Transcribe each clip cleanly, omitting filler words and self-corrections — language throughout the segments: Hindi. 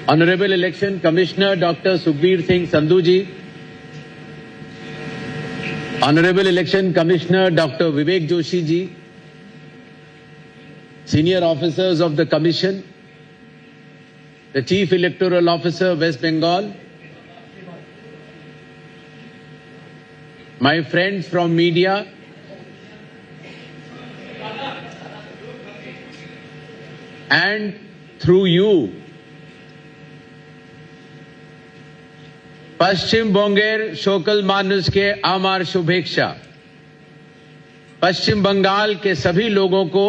Honorable Election Commissioner Dr. Sukhbir Singh Sandhu ji, Honorable Election Commissioner Dr. Vivek Joshi ji, senior officers of the Commission, the Chief Electoral Officer West Bengal, my friends from media, and through you, पश्चिम बंगेर शोकल मानुष के आमार शुभेच्छा। पश्चिम बंगाल के सभी लोगों को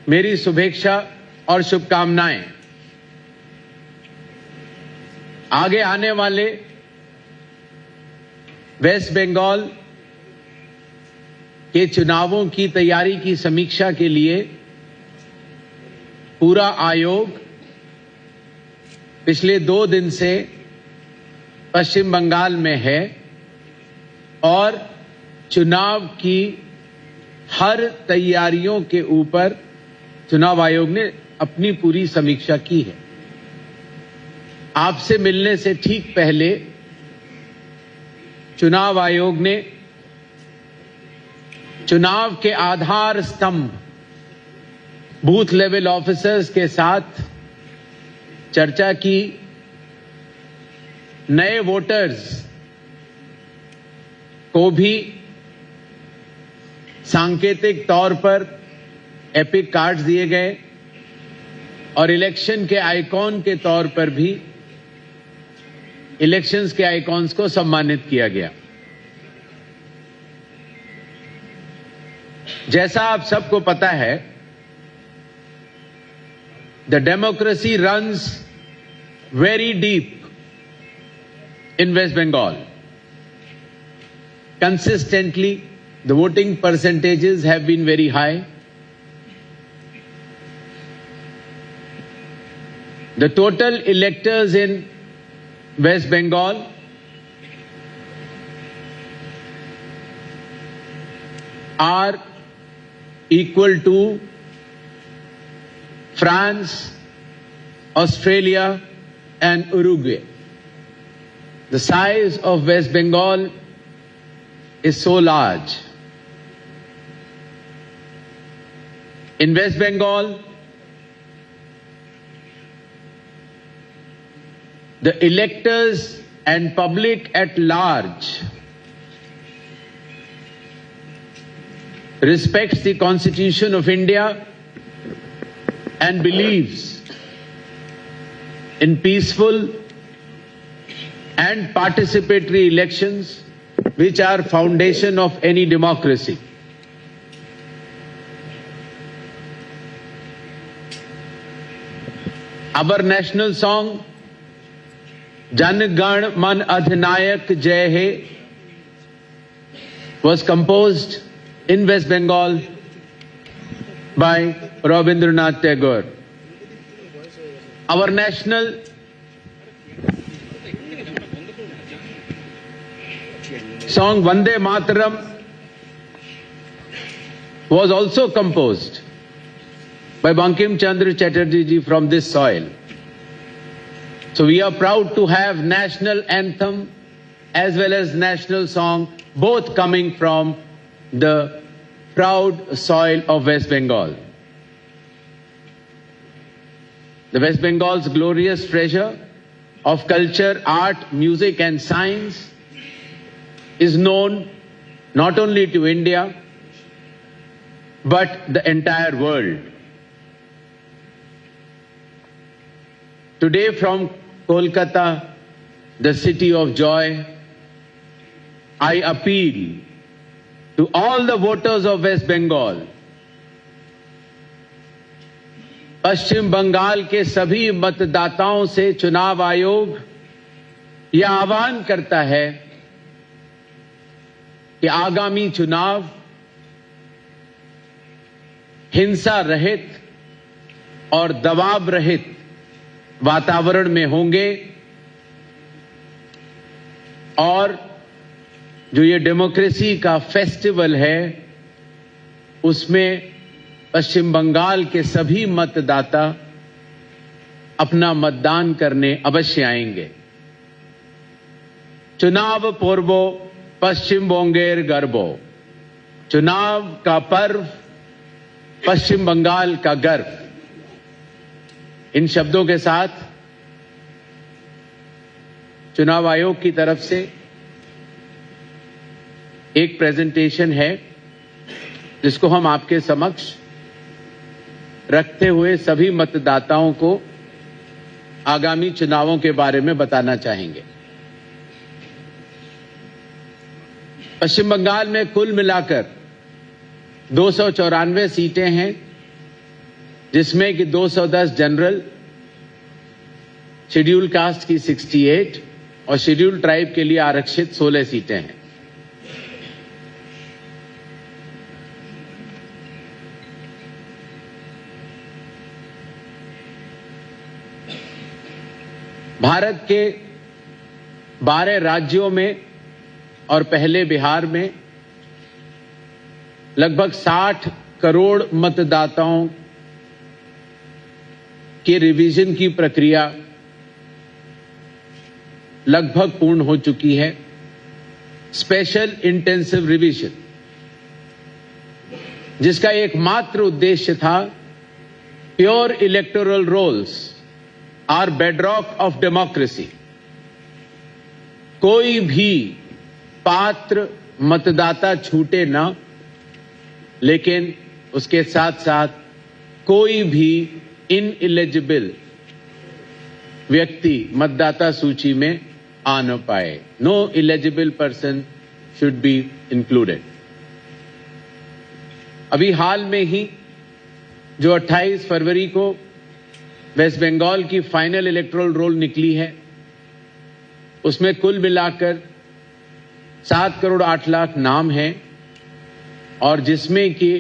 मेरी शुभेच्छा और शुभकामनाएं। आगे आने वाले वेस्ट बंगाल के चुनावों की तैयारी की समीक्षा के लिए पूरा आयोग पिछले 2 दिन से पश्चिम बंगाल में है और चुनाव की हर तैयारियों के ऊपर चुनाव आयोग ने अपनी पूरी समीक्षा की है। आपसे मिलने से ठीक पहले चुनाव आयोग ने चुनाव के आधार स्तंभ बूथ लेवल ऑफिसर्स के साथ चर्चा की। नए वोटर्स को भी सांकेतिक तौर पर एपिक कार्ड्स दिए गए और इलेक्शन के आइकॉन के तौर पर भी इलेक्शंस के आइकॉन्स को सम्मानित किया गया। जैसा आप सबको पता है, the democracy runs very deep in West Bengal. Consistently, the voting percentages have been very high. The total electors in West Bengal are equal to France, Australia, and Uruguay. The size of West Bengal is so large. In West Bengal, the electors and public at large respects the Constitution of India and believes in peaceful and participatory elections, which are foundation of any democracy. Our national song, Jan Gan Man Adhinayak Jai Hai, was composed in West Bengal by Rabindranath Tagore. Our national song Vande Mataram was also composed by Bankim Chandra Chatterjee ji from this soil. So we are proud to have national anthem as well as national song, both coming from the proud soil of West Bengal. The West Bengal's glorious treasure of culture, art, music and science is known not only to India, but the entire world. Today from Kolkata, the city of joy, I appeal to all the voters of West Bengal, पश्चिम बंगाल के सभी मतदाताओं से चुनाव आयोग यह आह्वान करता है कि आगामी चुनाव हिंसा रहित और दबाव रहित वातावरण में होंगे और जो ये डेमोक्रेसी का फेस्टिवल है उसमें पश्चिम बंगाल के सभी मतदाता अपना मतदान करने अवश्य आएंगे। चुनाव पूर्वो पश्चिम बोंगेर गर्वो, चुनाव का पर्व पश्चिम बंगाल का गर्व। इन शब्दों के साथ चुनाव आयोग की तरफ से एक प्रेजेंटेशन है जिसको हम आपके समक्ष रखते हुए सभी मतदाताओं को आगामी चुनावों के बारे में बताना चाहेंगे। पश्चिम बंगाल में कुल मिलाकर 294 सीटें हैं, जिसमें कि 210 जनरल, शेड्यूल कास्ट की 68 और शेड्यूल ट्राइब के लिए आरक्षित 16 सीटें हैं। भारत के 12 राज्यों में और पहले बिहार में लगभग 60 करोड़ मतदाताओं के रिवीजन की प्रक्रिया लगभग पूर्ण हो चुकी है। स्पेशल इंटेंसिव रिवीजन, जिसका एकमात्र उद्देश्य था pure electoral rolls are bedrock of democracy. कोई भी पात्र मतदाता छूटे ना, लेकिन उसके साथ साथ कोई भी इनएलिजिबल व्यक्ति मतदाता सूची में आ न पाए। No eligible person should be included. अभी हाल में ही जो 28 फरवरी को वेस्ट बंगाल की फाइनल इलेक्टोरल रोल निकली है, उसमें कुल मिलाकर 7 करोड़ 8 लाख नाम हैं, और जिसमें कि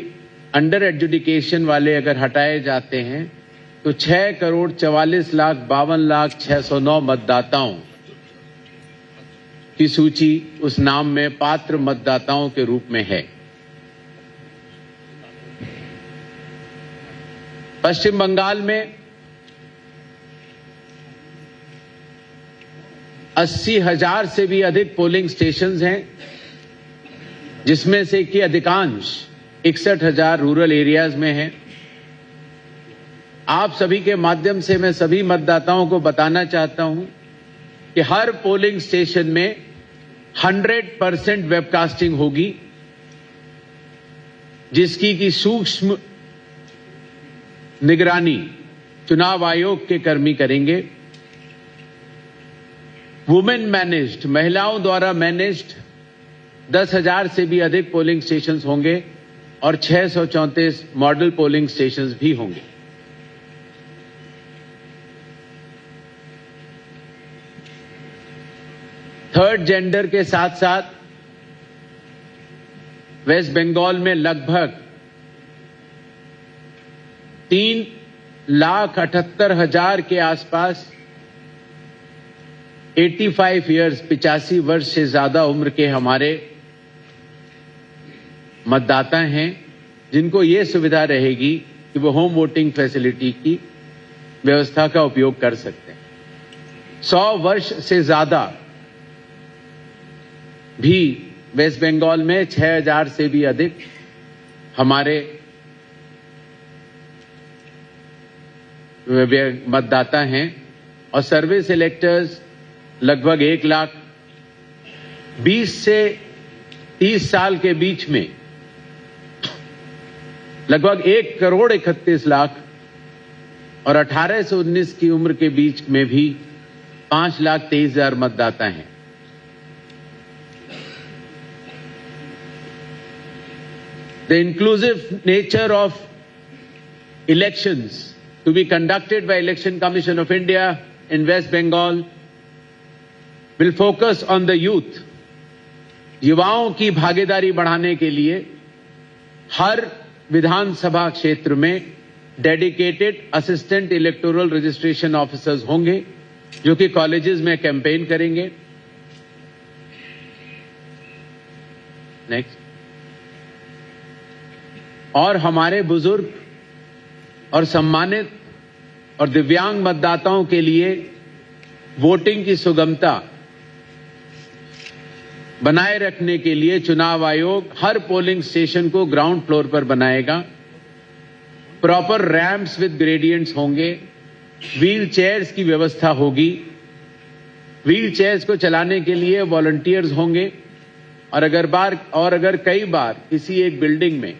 अंडर एडजुडिकेशन वाले अगर हटाए जाते हैं तो 6 करोड़ 44 लाख 52 लाख 609 मतदाताओं की सूची उस नाम में पात्र मतदाताओं के रूप में है। पश्चिम बंगाल में 80,000 से भी अधिक पोलिंग स्टेशंस हैं, जिसमें से कि अधिकांश 61,000 रूरल एरियाज में हैं। आप सभी के माध्यम से मैं सभी मतदाताओं को बताना चाहता हूं कि हर पोलिंग स्टेशन में 100% वेबकास्टिंग होगी, जिसकी की सूक्ष्म निगरानी चुनाव आयोग के कर्मी करेंगे। वुमेन मैनेज्ड, महिलाओं द्वारा मैनेज्ड 10,000 से भी अधिक पोलिंग स्टेशंस होंगे और 634 मॉडल पोलिंग स्टेशंस भी होंगे। थर्ड जेंडर के साथ साथ वेस्ट बंगाल में लगभग 3,78,000 के आसपास 85 ईयर्स 85 वर्ष से ज्यादा उम्र के हमारे मतदाता हैं, जिनको ये सुविधा रहेगी कि वो होम वोटिंग फैसिलिटी की व्यवस्था का उपयोग कर सकते हैं। 100 वर्ष से ज्यादा भी वेस्ट बंगाल में 6,000 से भी अधिक हमारे मतदाता हैं, और सर्विस इलेक्टर्स लगभग 1,20,000 से 30 साल के बीच में लगभग 1,31,00,000 और 18 से 19 की उम्र के बीच में भी 5,23,000 मतदाता हैं। The inclusive nature of elections to be conducted by Election Commission of India in West Bengal will focus on the youth. युवाओं की भागीदारी बढ़ाने के लिए हर विधानसभा क्षेत्र में dedicated assistant electoral registration officers होंगे, जो कि कॉलेजेस में कैंपेन करेंगे। नेक्स्ट। और हमारे बुजुर्ग और सम्मानित और दिव्यांग मतदाताओं के लिए वोटिंग की सुगमता बनाए रखने के लिए चुनाव आयोग हर पोलिंग स्टेशन को ग्राउंड फ्लोर पर बनाएगा। प्रॉपर रैंप्स विद ग्रेडियंट्स होंगे, व्हील चेयर्स की व्यवस्था होगी। व्हील चेयर्स को चलाने के लिए वॉलंटियर्स होंगे और अगर कई बार किसी एक बिल्डिंग में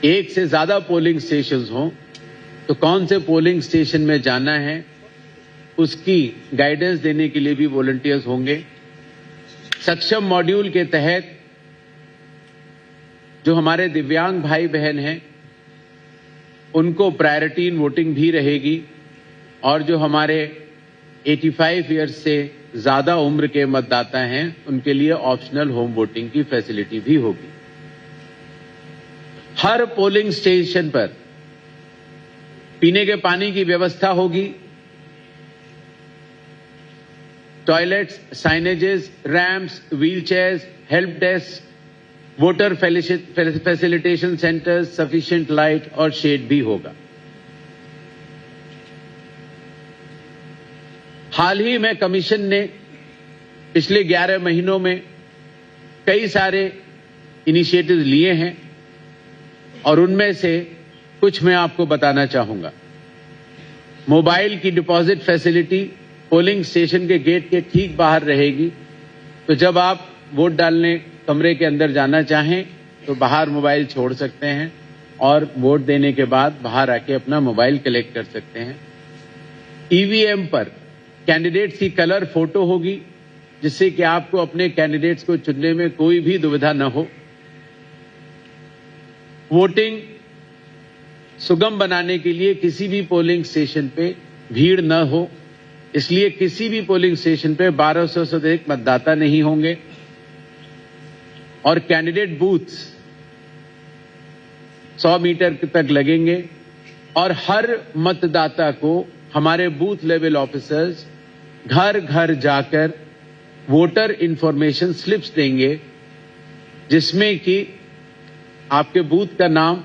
एक से ज्यादा पोलिंग स्टेशंस हों तो कौन से पोलिंग स्टेशन में जाना है उसकी गाइडेंस देने के लिए भी वॉलंटियर्स होंगे। सक्षम मॉड्यूल के तहत जो हमारे दिव्यांग भाई बहन हैं उनको प्रायोरिटी इन वोटिंग भी रहेगी और जो हमारे 85 ईयर्स से ज्यादा उम्र के मतदाता हैं उनके लिए ऑप्शनल होम वोटिंग की फैसिलिटी भी होगी। हर पोलिंग स्टेशन पर पीने के पानी की व्यवस्था होगी। Toilets, signages, ramps, wheelchairs, help desk, voter facilitation centres, sufficient light और शेड भी होगा। हाल ही में कमीशन ने पिछले 11 महीनों में कई सारे इनिशिएटिव लिए हैं और उनमें से कुछ मैं आपको बताना चाहूंगा। मोबाइल की डिपॉजिट फैसिलिटी पोलिंग स्टेशन के गेट के ठीक बाहर रहेगी, तो जब आप वोट डालने कमरे के अंदर जाना चाहें तो बाहर मोबाइल छोड़ सकते हैं और वोट देने के बाद बाहर आके अपना मोबाइल कलेक्ट कर सकते हैं। ईवीएम पर कैंडिडेट्स की कलर फोटो होगी जिससे कि आपको अपने कैंडिडेट्स को चुनने में कोई भी दुविधा न हो। वोटिंग सुगम बनाने के लिए किसी भी पोलिंग स्टेशन पे भीड़ न हो, इसलिए किसी भी पोलिंग स्टेशन पे 1200 से अधिक मतदाता नहीं होंगे और कैंडिडेट बूथ्स 100 मीटर तक लगेंगे और हर मतदाता को हमारे बूथ लेवल ऑफिसर्स घर घर जाकर वोटर इंफॉर्मेशन स्लिप्स देंगे जिसमें कि आपके बूथ का नाम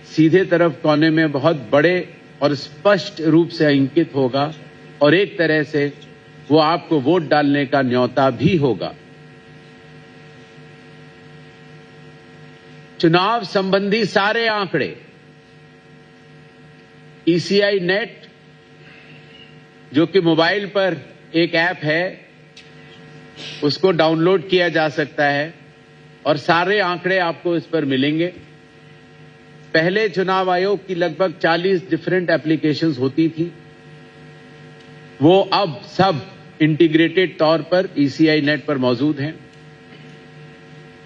सीधे तरफ कोने में बहुत बड़े और स्पष्ट रूप से अंकित होगा और एक तरह से वो आपको वोट डालने का न्योता भी होगा। चुनाव संबंधी सारे आंकड़े ईसीआई नेट जो कि मोबाइल पर एक ऐप है उसको डाउनलोड किया जा सकता है और सारे आंकड़े आपको इस पर मिलेंगे। पहले चुनाव आयोग की लगभग 40 डिफरेंट एप्लीकेशंस होती थी, वो अब सब इंटीग्रेटेड तौर पर ईसीआई नेट पर मौजूद हैं।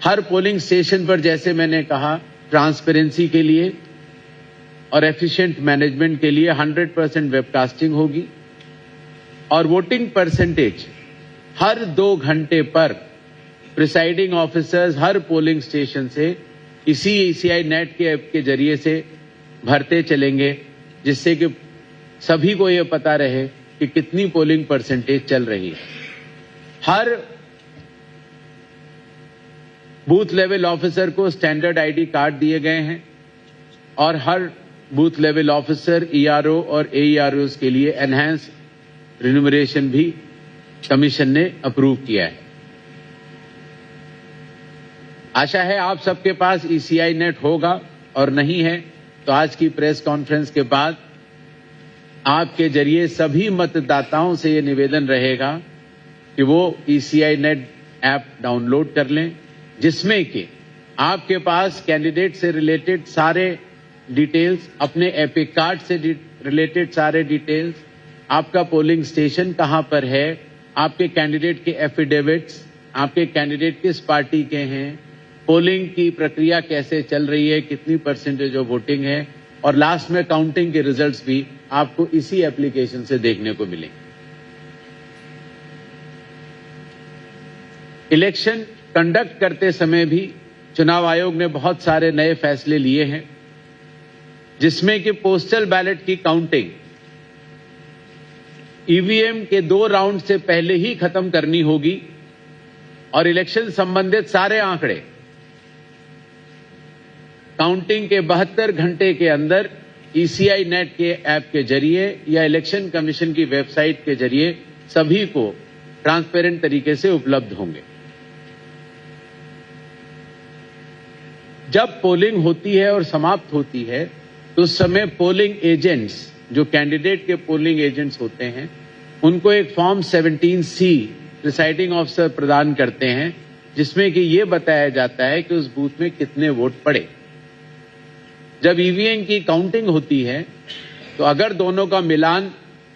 हर पोलिंग स्टेशन पर जैसे मैंने कहा ट्रांसपेरेंसी के लिए और एफिशिएंट मैनेजमेंट के लिए 100% वेबकास्टिंग होगी और वोटिंग परसेंटेज हर 2 घंटे पर प्रिसाइडिंग ऑफिसर्स हर पोलिंग स्टेशन से इसी ईसीआई नेट के ऐप के जरिए से भरते चलेंगे जिससे कि सभी को यह पता रहे कि कितनी पोलिंग परसेंटेज चल रही है। हर बूथ लेवल ऑफिसर को स्टैंडर्ड आईडी कार्ड दिए गए हैं और हर बूथ लेवल ऑफिसर ईआरओ और एईआरओस के लिए एनहांस रिन्यूमरेशन भी कमीशन ने अप्रूव किया है। आशा है आप सबके पास ईसीआई नेट होगा और नहीं है तो आज की प्रेस कॉन्फ्रेंस के बाद आपके जरिए सभी मतदाताओं से ये निवेदन रहेगा कि वो ईसीआई नेट ऐप डाउनलोड कर लें जिसमें कि आपके पास कैंडिडेट से रिलेटेड सारे डिटेल्स, अपने एपिक कार्ड से रिलेटेड सारे डिटेल्स, आपका पोलिंग स्टेशन कहां पर है, आपके कैंडिडेट के एफिडेविट्स, आपके कैंडिडेट किस पार्टी के हैं, पोलिंग की प्रक्रिया कैसे चल रही है, कितनी परसेंटेज ऑफ वोटिंग है और लास्ट में काउंटिंग के रिजल्ट्स भी आपको इसी एप्लीकेशन से देखने को मिलेंगे। इलेक्शन कंडक्ट करते समय भी चुनाव आयोग ने बहुत सारे नए फैसले लिए हैं जिसमें कि पोस्टल बैलेट की काउंटिंग ईवीएम के 2 राउंड से पहले ही खत्म करनी होगी और इलेक्शन संबंधित सारे आंकड़े काउंटिंग के 72 घंटे के अंदर ECI नेट के ऐप के जरिए या इलेक्शन कमीशन की वेबसाइट के जरिए सभी को ट्रांसपेरेंट तरीके से उपलब्ध होंगे। जब पोलिंग होती है और समाप्त होती है तो उस समय पोलिंग एजेंट्स, जो कैंडिडेट के पोलिंग एजेंट्स होते हैं, उनको एक फॉर्म 17C प्रिसाइडिंग ऑफिसर प्रदान करते हैं, जिसमें कि ये बताया जाता है कि उस बूथ में कितने वोट पड़े। जब ईवीएम की काउंटिंग होती है तो अगर दोनों का मिलान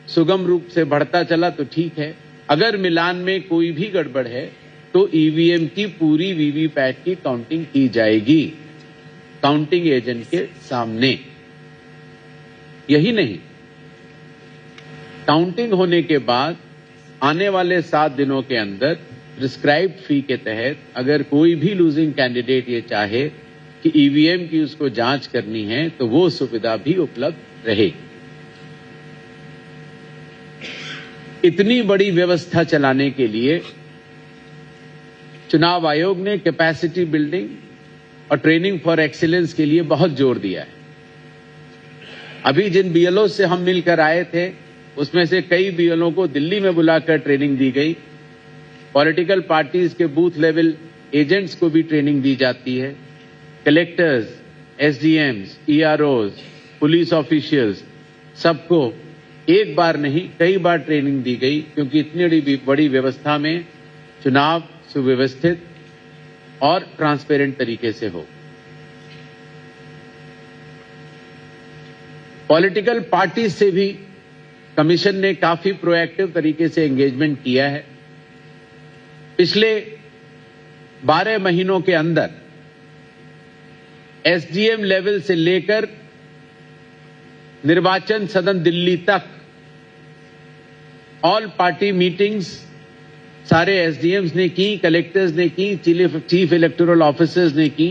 सुगम रूप से बढ़ता चला तो ठीक है, अगर मिलान में कोई भी गड़बड़ है तो ईवीएम की पूरी वीवीपैट की काउंटिंग की जाएगी काउंटिंग एजेंट के सामने। यही नहीं, काउंटिंग होने के बाद आने वाले 7 दिनों के अंदर प्रिस्क्राइब्ड फी के तहत अगर कोई भी लूजिंग कैंडिडेट ये चाहे कि ईवीएम की उसको जांच करनी है तो वो सुविधा भी उपलब्ध रहेगी। इतनी बड़ी व्यवस्था चलाने के लिए चुनाव आयोग ने कैपेसिटी बिल्डिंग और ट्रेनिंग फॉर एक्सीलेंस के लिए बहुत जोर दिया है। अभी जिन बीएलओ से हम मिलकर आए थे उसमें से कई बीएलओ को दिल्ली में बुलाकर ट्रेनिंग दी गई। पॉलिटिकल पार्टीज के बूथ लेवल एजेंट्स को भी ट्रेनिंग दी जाती है। कलेक्टर्स, एसडीएम्स, ईआरओज, पुलिस ऑफिशियल्स, सबको एक बार नहीं कई बार ट्रेनिंग दी गई, क्योंकि इतनी बड़ी व्यवस्था में चुनाव सुव्यवस्थित और ट्रांसपेरेंट तरीके से हो। पॉलिटिकल पार्टी से भी कमीशन ने काफी प्रोएक्टिव तरीके से एंगेजमेंट किया है। पिछले 12 महीनों के अंदर एसडीएम लेवल से लेकर निर्वाचन सदन दिल्ली तक ऑल पार्टी मीटिंग्स सारे एसडीएम्स ने की, कलेक्टर्स ने की, चीफ इलेक्टोरल ऑफिसर्स ने की।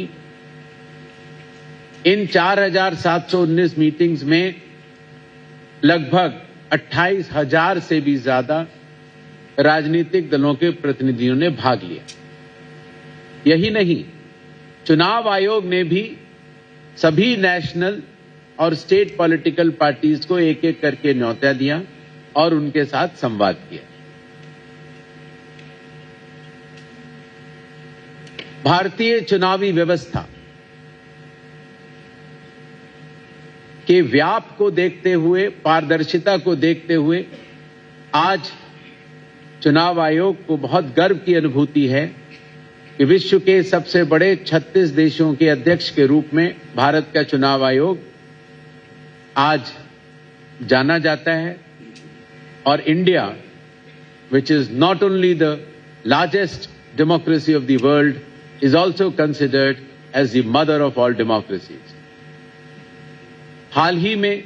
इन 4719 मीटिंग्स में लगभग 28,000 से भी ज्यादा राजनीतिक दलों के प्रतिनिधियों ने भाग लिया। यही नहीं, चुनाव आयोग ने भी सभी नेशनल और स्टेट पॉलिटिकल पार्टीज को एक एक करके न्योता दिया और उनके साथ संवाद किया। भारतीय चुनावी व्यवस्था के व्याप को देखते हुए, पारदर्शिता को देखते हुए आज चुनाव आयोग को बहुत गर्व की अनुभूति है कि विश्व के सबसे बड़े 36 देशों के अध्यक्ष के रूप में भारत का चुनाव आयोग आज जाना जाता है। और India, which is not only the largest democracy of the world, is also considered as the mother of all democracies. हाल ही में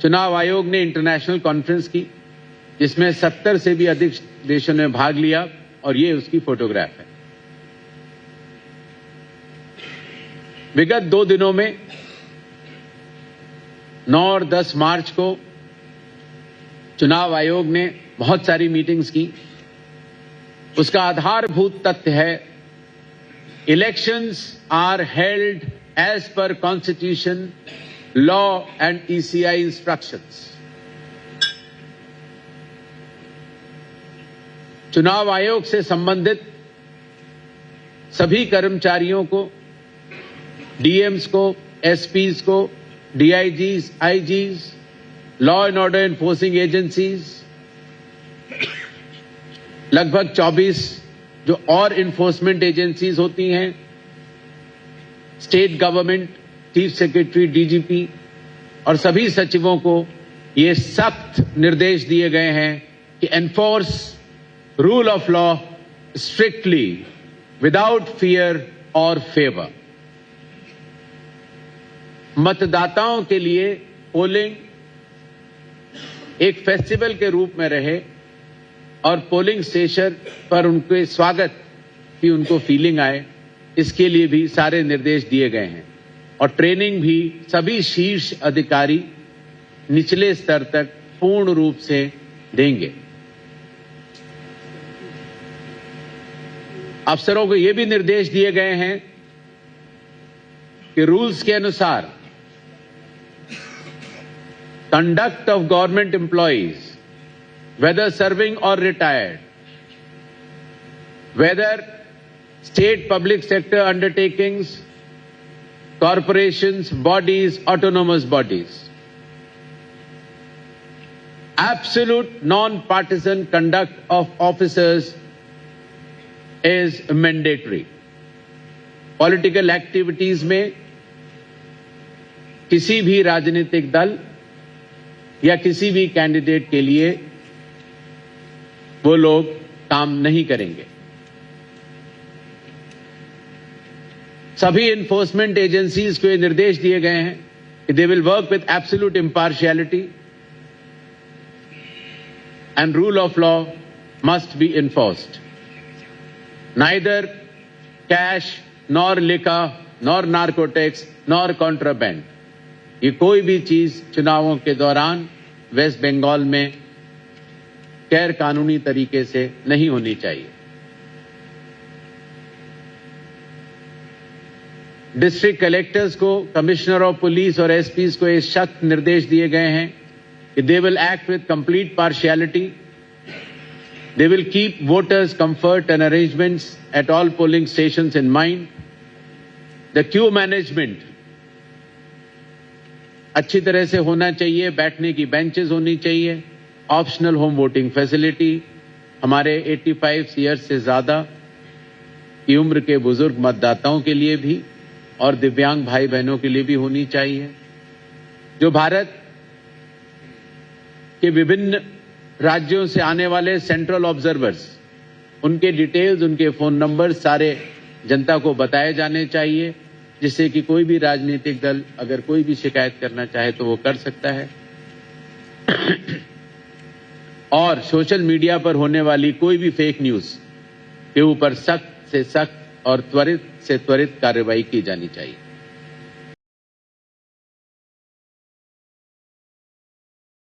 चुनाव आयोग ने इंटरनेशनल कॉन्फ्रेंस की, जिसमें 70 से भी अधिक देशों ने भाग लिया, और ये उसकी फोटोग्राफ है। विगत 2 दिनों में 9 और 10 मार्च को चुनाव आयोग ने बहुत सारी मीटिंग्स की। उसका आधारभूत तथ्य है, elections are held as per constitution, law and ECI instructions. चुनाव आयोग से संबंधित सभी कर्मचारियों को, डीएम्स को, एसपीज को, DIGs, IGs, law and order enforcing agencies, लगभग 24 जो और इन्फोर्समेंट एजेंसीज होती हैं, state government, chief secretary, DGP और सभी सचिवों को ये सख्त निर्देश दिए गए हैं कि enforce rule of law strictly without fear और फेवर। मतदाताओं के लिए पोलिंग एक फेस्टिवल के रूप में रहे और पोलिंग स्टेशन पर उनके स्वागत की उनको फीलिंग आए, इसके लिए भी सारे निर्देश दिए गए हैं। और ट्रेनिंग भी सभी शीर्ष अधिकारी निचले स्तर तक पूर्ण रूप से देंगे। अफसरों को ये भी निर्देश दिए गए हैं कि रूल्स के अनुसार conduct of government employees, whether serving or retired, whether state public sector undertakings, corporations, bodies, autonomous bodies. Absolute non-partisan conduct of officers is mandatory. Political activities में किसी भी राजनीतिक दल या किसी भी कैंडिडेट के लिए वो लोग काम नहीं करेंगे। सभी एनफोर्समेंट एजेंसीज को ये निर्देश दिए गए हैं कि they will work with absolute impartiality and rule of law must be enforced. Neither cash, nor liquor, nor narcotics, nor contraband. ये कोई भी चीज चुनावों के दौरान वेस्ट बंगाल में गैर कानूनी तरीके से नहीं होनी चाहिए। डिस्ट्रिक्ट कलेक्टर्स को, कमिश्नर ऑफ पुलिस और एसपीज को ये सख्त निर्देश दिए गए हैं कि they will act with complete partiality. They will keep voters' comfort and arrangements at all polling stations in mind. The queue management अच्छी तरह से होना चाहिए, बैठने की बेंचेस होनी चाहिए, ऑप्शनल होम वोटिंग फैसिलिटी हमारे 85 ईयर्स से ज्यादा की उम्र के बुजुर्ग मतदाताओं के लिए भी और दिव्यांग भाई बहनों के लिए भी होनी चाहिए। जो भारत के विभिन्न राज्यों से आने वाले सेंट्रल ऑब्जर्वर्स, उनके डिटेल्स, उनके फोन नंबर सारे जनता को बताए जाने चाहिए, जिससे कि कोई भी राजनीतिक दल अगर कोई भी शिकायत करना चाहे तो वो कर सकता है। और सोशल मीडिया पर होने वाली कोई भी फेक न्यूज के ऊपर सख्त से सख्त और त्वरित से त्वरित कार्रवाई की जानी चाहिए।